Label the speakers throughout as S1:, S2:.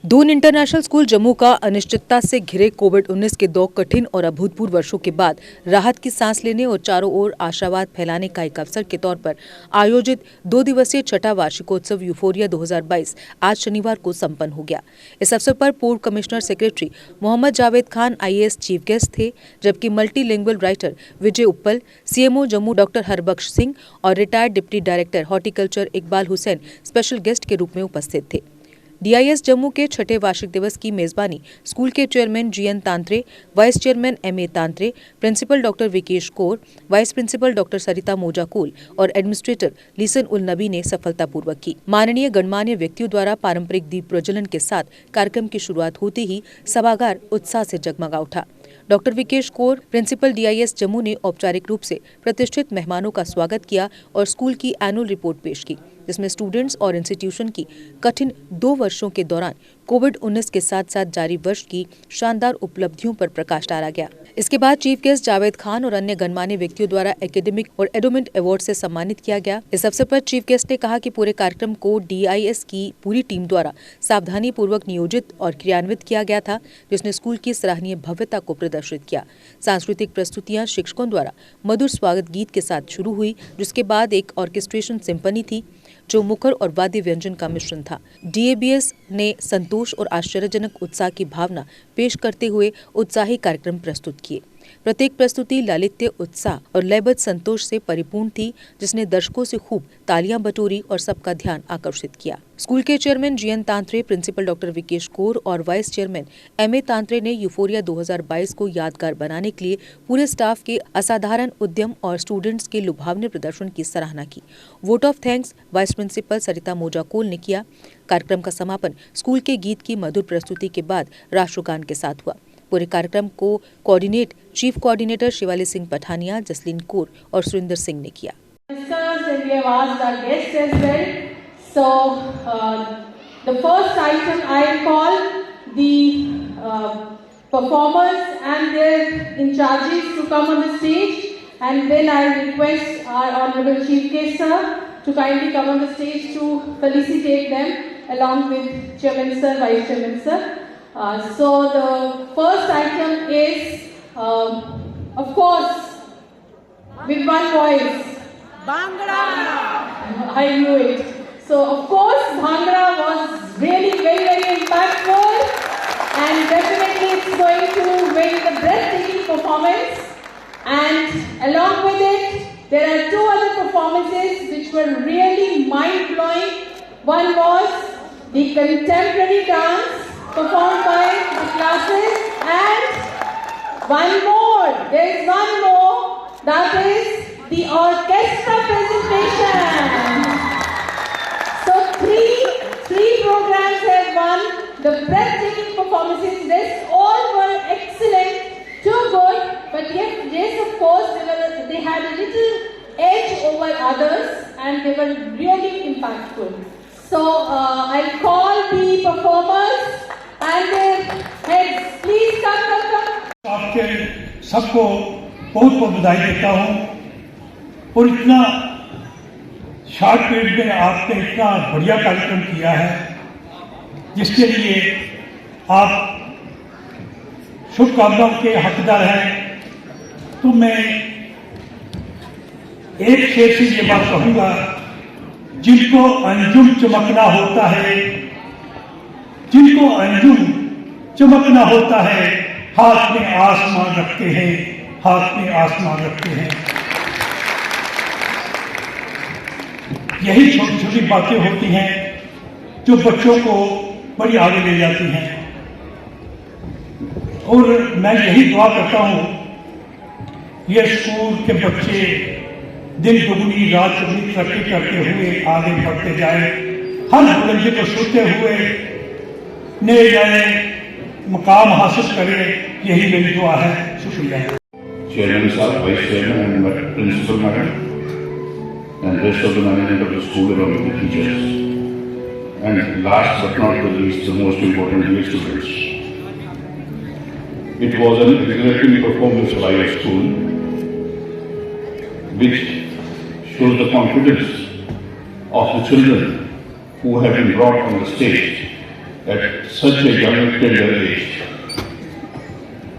S1: Doon international school Jammu का अनिश्चितता से घिरे कोविड-19 के 2 कठिन और अभूतपूर्व वर्षों के बाद राहत की सांस लेने और चारों ओर आशावाद फैलाने का एक अवसर के तौर पर आयोजित 2 दिवसीय छठा वार्षिकोत्सव यूफोरिया 2022 आज शनिवार को संपन्न हो गया। इस अवसर पर पूर्व commissioner secretary Mohammad Javed Khan IAS chief guest थे, जबकि multilingual writer Vijay Uppal, CMO Jammu doctor Harbakhsh Singh और retired deputy director horticulture Iqbal Hussain special guest के रूप में उपस्थित थे। DIS जम्मू के छठे वार्षिक दिवस की मेजबानी स्कूल के chairman GN Tantray, vice chairman MA Tantray, principal doctor Vikesh Kaur, vice principal doctor Sarita Mojakul और एडमिनिस्ट्रेटर लीसन उल नबी ने सफलतापूर्वक की। माननीय गणमान्य व्यक्तियों द्वारा पारंपरिक दीप प्रज्वलन के साथ कार्यक्रम की शुरुआत होते ही सभागार उत्साह से जगमगा उठा। Doctor Vikesh Kaur, principal DIS Jammu ने औपचारिक रूप से प्रतिष्ठित मेहमानों का स्वागत किया और स्कूल की एनुअल रिपोर्ट पेश की, जिसमें स्टूडेंट्स और इंस्टीट्यूशन की कठिन 2 वर्षों के दौरान कोविड-19 के साथ साथ जारी वर्ष की शानदार उपलब्धियों पर प्रकाश डाला गया। इसके बाद चीफ गेस्ट जावेद खान और अन्य गणमान्य व्यक्तियों द्वारा एकेडमिक और एडोमेंट अवार्ड से सम्मानित किया गया। इस अवसर पर चीफ गेस्ट ने कहा कि पूरे कार्यक्रम को DIS की पूरी टीम द्वारा सावधानी पूर्वक नियोजित और क्रियान्वित किया गया था, जिसने स्कूल की सराहनीय भव्यता को प्रदर्शित किया। सांस्कृतिक प्रस्तुतियां शिक्षकों द्वारा मधुर स्वागत गीत के साथ शुरू हुई, जिसके बाद एक ऑर्केस्ट्रेशन सिम्फनी थी जो मुखर और वाद्य व्यंजन का मिश्रण था। DABS ने संतोष और आश्चर्यजनक उत्साह की भावना पेश करते हुए उत्साही कार्यक्रम प्रस्तुत किए। प्रत्येक प्रस्तुति लालित्य, उत्साह और लयबद्ध संतोष से परिपूर्ण थी, जिसने दर्शकों से खूब तालियां बटोरी और सबका ध्यान आकर्षित किया। स्कूल के chairman GN Tantray, principal doctor Vikesh Kaur और वाइस चेयरमैन MA तांत्रे ने यूफोरिया 2022 को यादगार बनाने के लिए पूरे स्टाफ के असाधारण उद्यम और स्टूडेंट्स के लुभावने प्रदर्शन की सराहना की। Vote of thanks vice principal Sarita Mojakul ने किया। कार्यक्रम का समापन स्कूल के गीत की मधुर प्रस्तुति के बाद राष्ट्रगान के साथ हुआ। पूरे कार्यक्रम को coordinate chief coordinator Shivali Singh Pathania, Jasleen Kaur और सुरेंद्र सिंह ने किया।
S2: So, the first item I call the performers and their in charges to come on the stage, and then I request our Honorable Chief Guest Sir to kindly come on the stage to felicitate them along with Chairman Sir, Vice Chairman Sir. So the first item is, of course, with one voice, Bhangra. I knew it. So of course, Bhangra was really very impactful, and definitely it's going to make a breathtaking performance. And along with it, there are 2 other performances which were really mind-blowing. One was the contemporary dance performed by the classes, and one more. There is one more. That is the orchestra presentation. So three programs have won the breathtaking performances. This all were excellent, too good, but yes, of course, they had a little edge over others, and they were really impactful. So I'll call the performers and their heads. Please come.
S3: आपके सबको बहुत बधाई देता हूँ, और इतना short period में आपने इतना बढ़िया कार्यक्रम किया है, जिसके लिए आप शुभकामनाओं के हकदार हैं। तो मैं एक शेर से ये बात कहूँगा, जिनको अंजुम चमकना होता है, जिनको अंजुम चमकना होता है, हाथ में आसमान रखते हैं, हाथ में आसमान रखते हैं। यही छोटी छोटी बातें होती हैं जो बच्चों को बड़ी आगे ले जाती हैं, और मैं यही दुआ करता हूँ, ये स्कूल के बच्चे दिन दुगनी रात चौगुनी तरक्की करते हुए आगे बढ़ते जाए, हर बुलंदी को छूते हुए नए नए मुकाम हासिल करें, यही मेरी दुआ है। शुक्रिया।
S4: चेयरमैन साहब, vice chairman and principal madam and rest of the management of the school along with the teachers, and last but not the least, the most important, dear students. It was an exemplary performance by our school, which shows the confidence of the children who have been brought on the stage at such a young tender age,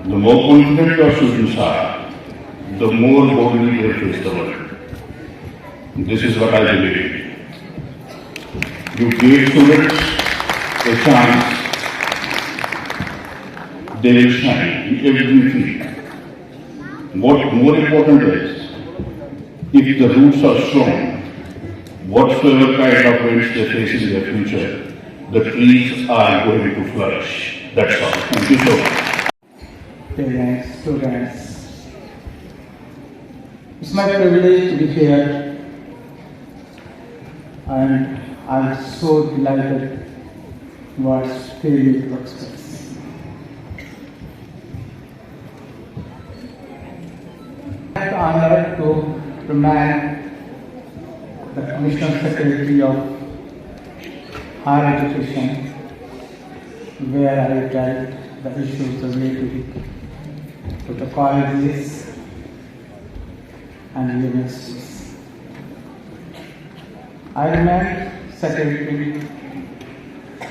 S4: the more confident your students are, the more boldly they face the world. This is what I believe. You give students a chance, they will shine in everything. What more important is, if the roots are strong, whatsoever kind of winds they face in their future, the trees are going to flourish. That's all. Thank you so much.
S5: Parents, students, it's my privilege to be here, and I'm so delighted words fail me to express. I'm honored to remain the Commissioner Secretary of Higher Education, where I dealt the issues related to the colleges and universities. I remained Secretary,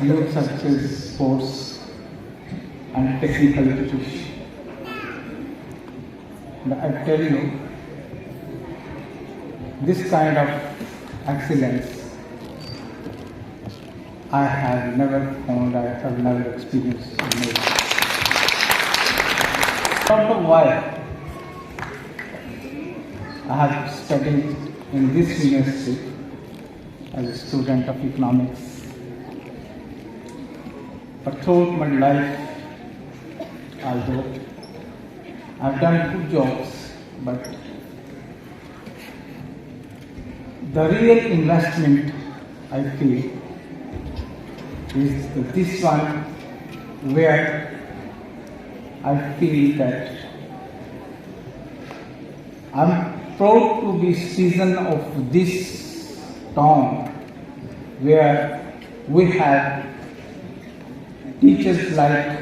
S5: Youth Services, Sports and Technical Education. But I tell you, this kind of excellence I have never found, I have never experienced in my life. I don't know why I have studied in this university as a student of economics. But throughout my life, although I've done good jobs, but the real investment I feel is this one, where I feel that I'm proud to be citizen of this town, where we have teachers like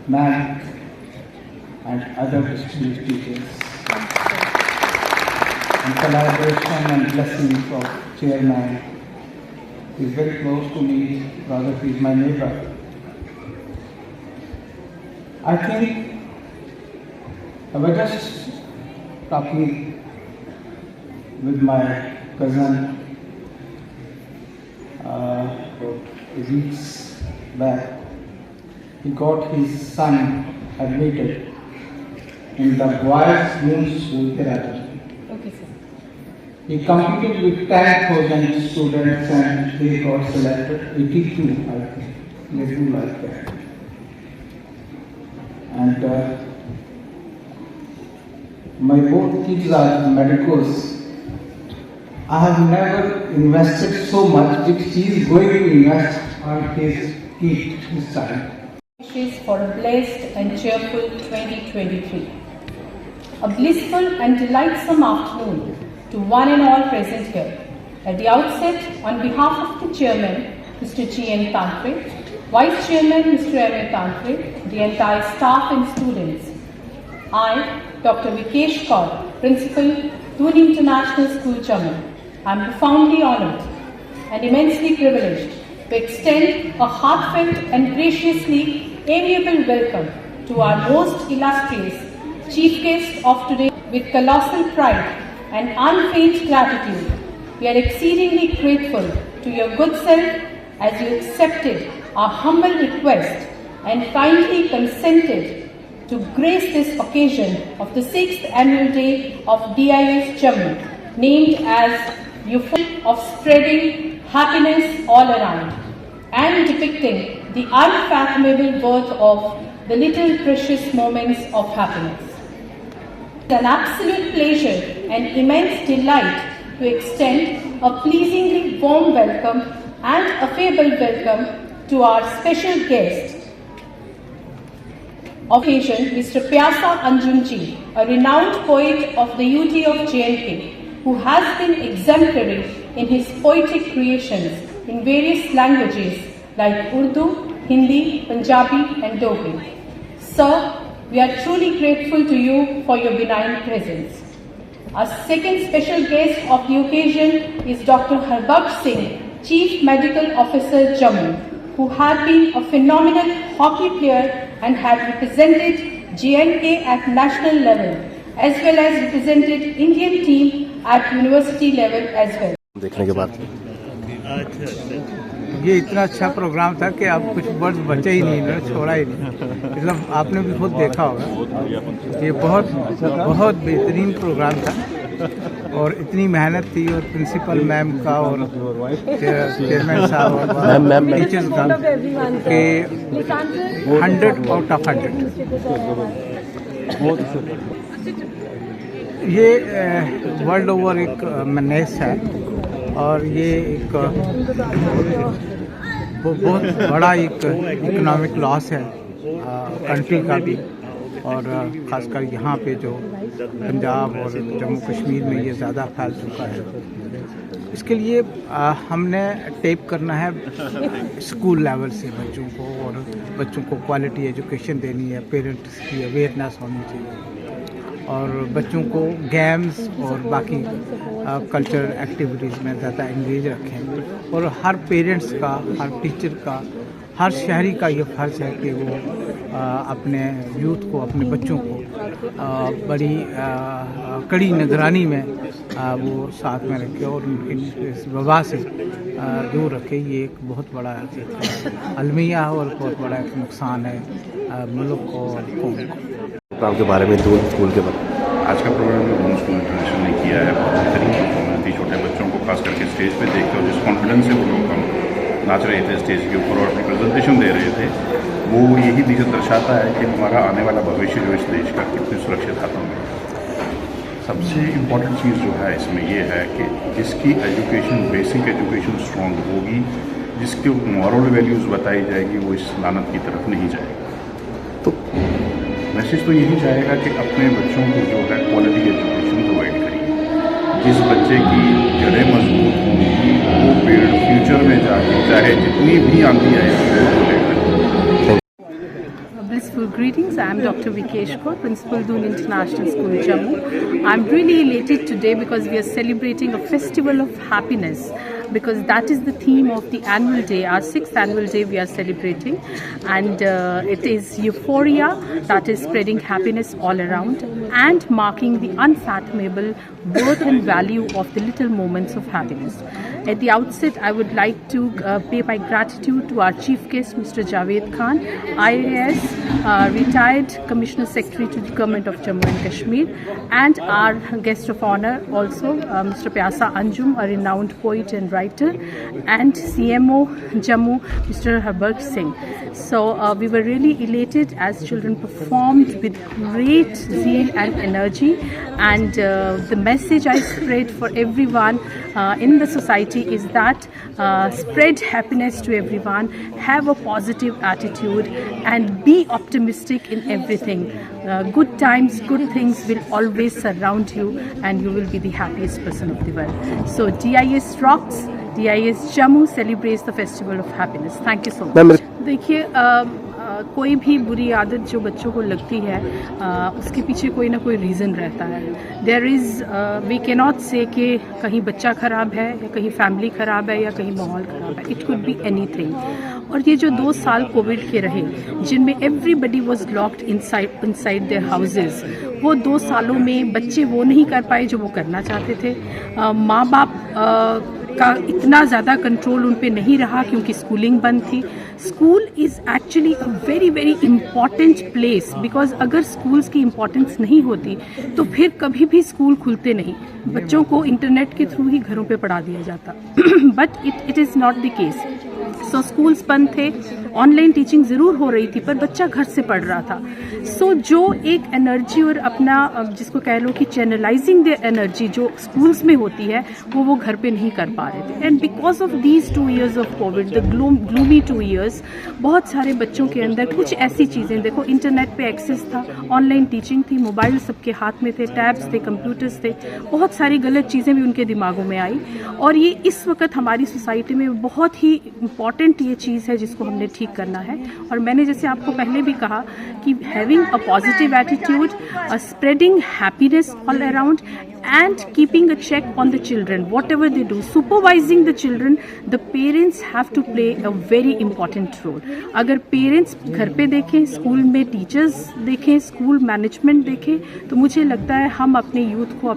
S5: ma'am and other distinguished teachers, and collaboration and blessings of chairman is very close to me, rather he is my neighbor. I think I was just talking with my cousin about weeks back. He got his son admitted in the boys' noon school therapy.
S2: Okay, sir.
S5: He competed with 10,000 students and he got selected 82, I think. They do like that. And my both kids are medicals. I have never invested so much which he is going to invest on his kid, his child.
S2: Wishes for a blessed and cheerful 2023. A blissful and delightsome afternoon to one and all present here. At the outset, on behalf of the Chairman, Mr. G.N. Tantre, Vice Chairman, Mr. M.A. Tantre, the entire staff and students, I, Dr. Vikesh Kaur, Principal, Doon International School, Jammu, I am profoundly honoured and immensely privileged to extend a heartfelt and graciously amiable welcome to our most illustrious Chief Guest of today. With colossal pride and unfeigned gratitude, we are exceedingly grateful to your good self as you accepted our humble request and kindly consented to grace this occasion of the 6th annual day of DIS Jammu, named as Euphoria of spreading happiness all around and depicting the unfathomable worth of the little precious moments of happiness. It's an absolute pleasure and immense delight to extend a pleasingly warm welcome and affable welcome to our special guest of occasion, Mr. Pyasa Anjunji, a renowned poet of the UT of JNK, who has been exemplary in his poetic creations in various languages like Urdu, Hindi, Punjabi and Dohri. Sir, we are truly grateful to you for your benign presence. Our second special guest of the occasion is Dr. Harbaksh Singh, Chief Medical Officer, Jammu, who had been a phenomenal hockey player and had represented JNK at national level, as well as represented Indian team at university level as well.
S6: देखने के बाद
S5: ये इतना अच्छा programme था कि अब कुछ वर्ड बचे ही नहीं, इन्होंने छोड़ा ही नहीं। मतलब आपने भी खुद देखा होगा, ये बहुत बहुत बेहतरीन प्रोग्राम था और इतनी मेहनत थी, और प्रिंसिपल मैम का और चेयरमैन साहब और टीचर्स का के 100 आउट ऑफ 100। ये वर्ल्ड ओवर एक मैनेज है, और ये एक बहुत बड़ा एक इकोनॉमिक लॉस है कंट्री का भी, और ख़ासकर यहाँ पे जो पंजाब और जम्मू कश्मीर में ये ज़्यादा फैल चुका है। इसके लिए हमने टेप करना है स्कूल लेवल से बच्चों को, और बच्चों को क्वालिटी एजुकेशन देनी है, पेरेंट्स की अवेयरनेस होनी चाहिए, और बच्चों को गेम्स और बाकी कल्चरल एक्टिविटीज़ में ज़्यादा एंगेज रखें। और हर पेरेंट्स का, हर टीचर का, हर शहरी का ये फ़र्ज़ है कि वो अपने यूथ को, अपने बच्चों को बड़ी कड़ी निगरानी में वो साथ में रखे और इस वबा से दूर रखे। ये एक बहुत बड़ा अलमिया है और बहुत बड़ा एक नुकसान है मुल्क को और कौम को।
S6: प्रोग्राम के बारे में दून स्कूल के बारे में
S4: आज का प्रोग्राम में दून स्कूल इंटरनेशनल ने किया है। बहुत बेहतरीन परफॉर्मेंस थी, छोटे बच्चों को खास करके स्टेज पे देखते और जिस कॉन्फिडेंस से वो लोग नाच रहे थे स्टेज के ऊपर और अपनी प्रेजेंटेशन दे रहे थे, वो यही दर्शाता है कि हमारा आने वाला भविष्य जो इस देश का कितने सुरक्षित हाथों में। सबसे इम्पॉर्टेंट चीज़ जो है इसमें ये है कि जिसकी एजुकेशन, बेसिक एजुकेशन स्ट्रॉन्ग होगी, जिसके मॉरल वैल्यूज़ बताई जाएगी, वो इस लानत की तरफ नहीं जाएगा। तो मैसेज तो यही जाएगा कि अपने बच्चों को जो है क्वालिटी एजुकेशन प्रोवाइड करिए। जिस बच्चे की जड़ें मजबूत होंगी वो पेड़ फ्यूचर में जाके चाहे जितनी भी आंधी आएगी वो बोलेगा।
S7: Blissful greetings. I am Dr. Vikesh Kaur, Principal Doon International School, Jammu. I am really elated today because we are celebrating a festival of happiness, because that is the theme of the annual day, our 6th annual day we are celebrating, and it is euphoria that is spreading happiness all around and marking the unfathomable worth and value of the little moments of happiness. At the outset, I would like to pay my gratitude to our Chief Guest, Mr. Javed Khan, IAS, retired Commissioner Secretary to the Government of Jammu and Kashmir, and our guest of honor also, Mr. Pyasa Anjum, a renowned poet and writer, and CMO Jammu, Mr. Harbakh Singh. So we were really elated as children performed with great zeal and energy, and the message I spread for everyone in the society is that spread happiness to everyone, have a positive attitude, and be optimistic in everything. Good times, good things will always surround you, and you will be the happiest person of the world. So DIS rocks. DIS Jammu celebrates the festival of happiness. Thank you so much. देखिए कोई भी बुरी आदत जो बच्चों को लगती है उसके पीछे कोई ना कोई रीज़न रहता है। There is we can not say कि कहीं बच्चा ख़राब है या कहीं फैमिली ख़राब है या कहीं माहौल ख़राब है। It could be anything. और ये जो 2 साल कोविड के रहे जिनमें everybody was locked inside their houses, वो 2 सालों में बच्चे वो नहीं कर पाए जो वो करना चाहते थे। माँ बाप का इतना ज़्यादा कंट्रोल उन पे नहीं रहा क्योंकि स्कूलिंग बंद थी। School is actually a very very important place, because अगर स्कूल्स की इम्पॉर्टेंस नहीं होती तो फिर कभी भी स्कूल खुलते नहीं, बच्चों को इंटरनेट के थ्रू ही घरों पे पढ़ा दिया जाता। But it is not the case. So schools बंद थे, ऑनलाइन टीचिंग ज़रूर हो रही थी पर बच्चा घर से पढ़ रहा था। सो जो एक एनर्जी और अपना जिसको कह लो कि चैनलाइजिंग द एनर्जी जो स्कूल्स में होती है वो घर पे नहीं कर पा रहे थे। And because of these 2 years of Covid, the gloomy 2 years, बहुत सारे बच्चों के अंदर कुछ ऐसी चीज़ें, देखो इंटरनेट पे एक्सेस था, ऑनलाइन टीचिंग थी, मोबाइल सबके हाथ में थे, टैब्स थे, कंप्यूटर्स थे, बहुत सारी गलत चीज़ें भी उनके दिमागों में आई। और ये इस वक्त हमारी सोसाइटी में बहुत ही इम्पॉर्टेंट इम्पॉर्टेंट ये चीज़ है जिसको हमने ठीक करना है। और मैंने जैसे आपको पहले भी कहा कि having a positive attitude, spreading happiness all around and keeping a check on the children, whatever they do, supervising the children, the parents have to play a very important role. अगर पेरेंट्स घर पे देखें, school में teachers देखें, school management देखें, तो मुझे लगता है हम अपने यूथ को